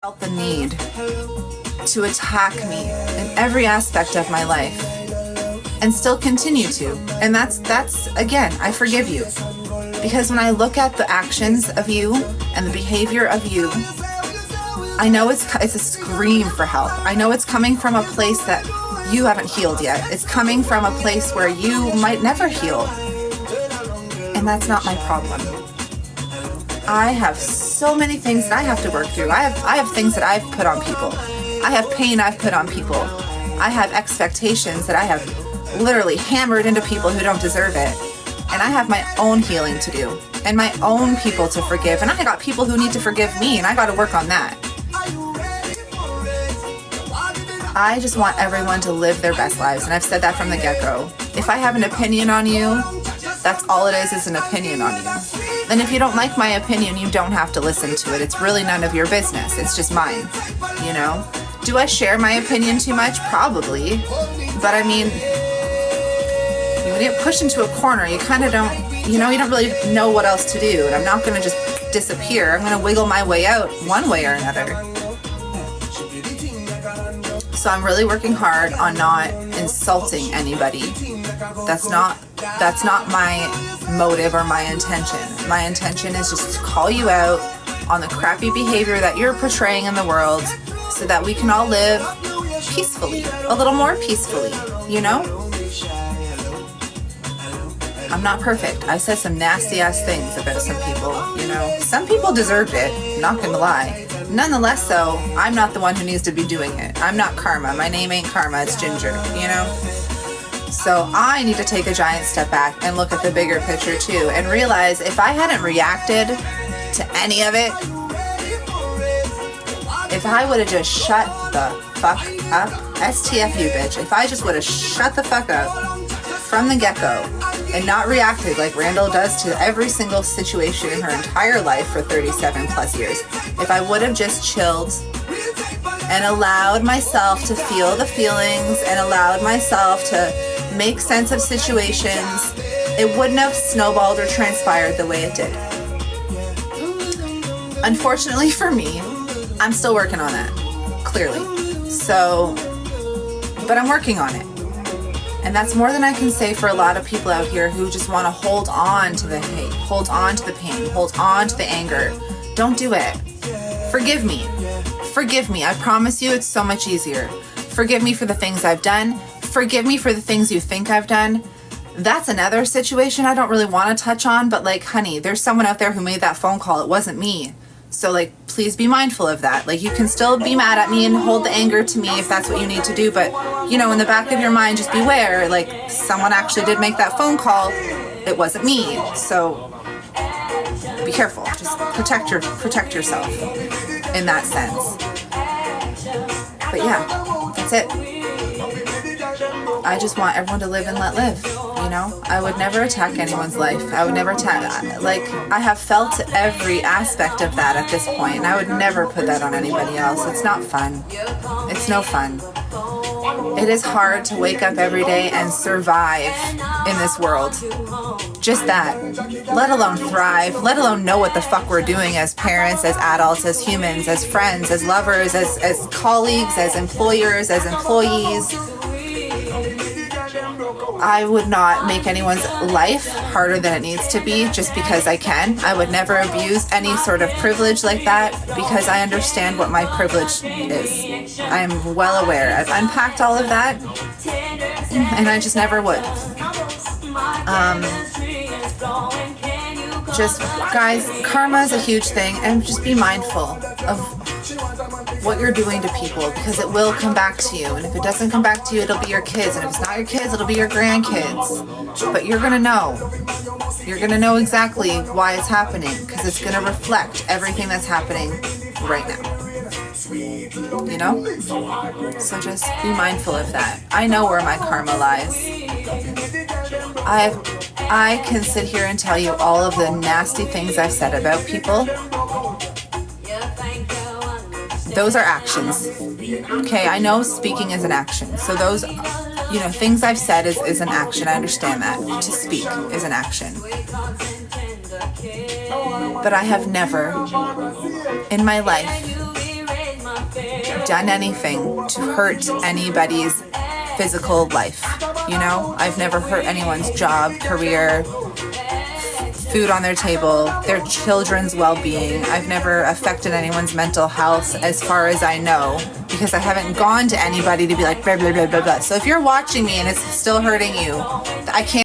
felt the need to attack me in every aspect of my life and still continue to. And that's again, I forgive you. Because when I look at the actions of you and the behavior of you, I know it's a scream for help. I know it's coming from a place that you haven't healed yet. It's coming from a place where you might never heal. And that's not my problem. I have so many things that I have to work through. I have things that I've put on people. I have pain I've put on people. I have expectations that I have literally hammered into people who don't deserve it. And I have my own healing to do and my own people to forgive. And I got people who need to forgive me, and I got to work on that. I just want everyone to live their best lives. And I've said that from the get-go. If I have an opinion on you, that's all it is an opinion on you. And if you don't like my opinion, you don't have to listen to it. It's really none of your business. It's just mine, you know? Do I share my opinion too much? Probably. But I mean, when you get pushed into a corner, you kind of don't, you don't really know what else to do. And I'm not going to just disappear. I'm going to wiggle my way out one way or another. So I'm really working hard on not insulting anybody. That's not my motive or my intention. My intention is just to call you out on the crappy behavior that you're portraying in the world so that we can all live peacefully, a little more peacefully, you know? I'm not perfect. I said some nasty ass things about some people, you know? Some people deserved it, not gonna lie. Nonetheless, though, I'm not the one who needs to be doing it. I'm not Karma. My name ain't Karma, it's Ginger, you know? So I need to take a giant step back and look at the bigger picture too and realize if I hadn't reacted to any of it, if I would have just shut the fuck up, STFU bitch, if I just would have shut the fuck up from the get-go and not reacted like Randall does to every single situation in her entire life for 37 plus years, if I would have just chilled and allowed myself to feel the feelings and allowed myself to make sense of situations, it wouldn't have snowballed or transpired the way it did. Unfortunately for me, I'm still working on that, clearly. So, but I'm working on it. And that's more than I can say for a lot of people out here who just want to hold on to the hate, hold on to the pain, hold on to the anger. Don't do it. Forgive me. Forgive me. I promise you it's so much easier. Forgive me for the things I've done. Forgive me for the things you think I've done. That's another situation I don't really want to touch on, but like, honey, there's someone out there who made that phone call. It wasn't me. So like, please be mindful of that. Like, you can still be mad at me and hold the anger to me if that's what you need to do. But, in the back of your mind, just beware, like, someone actually did make that phone call. It wasn't me. So be careful. Just protect yourself in that sense. But yeah, that's it. I just want everyone to live and let live, I would never attack anyone's life. I would never attack, like, I have felt every aspect of that at this point, and I would never put that on anybody else. It's not fun. It's no fun. It is hard to wake up every day and survive in this world. Just that. Let alone thrive, let alone know what the fuck we're doing as parents, as adults, as humans, as friends, as lovers, as colleagues, as employers, as employees. I would not make anyone's life harder than it needs to be just because I can. I would never abuse any sort of privilege like that because I understand what my privilege is. I am well aware. I've unpacked all of that and I just never would. Just, guys, karma is a huge thing, and just be mindful of what you're doing to people because it will come back to you. And if it doesn't come back to you, it'll be your kids. And if it's not your kids, it'll be your grandkids. But you're going to know. You're going to know exactly why it's happening because it's going to reflect everything that's happening right now. So just be mindful of that. I know where my karma lies. I can sit here and tell you all of the nasty things I've said about people. Those are actions. Okay, I know speaking is an action. So those, things I've said is an action. I understand that. To speak is an action. But I have never in my life done anything to hurt anybody's physical life. You know, I've never hurt anyone's job, career, food on their table, their children's well-being. I've never affected anyone's mental health as far as I know, because I haven't gone to anybody to be like blah blah blah blah blah. So if you're watching me and it's still hurting you, I can't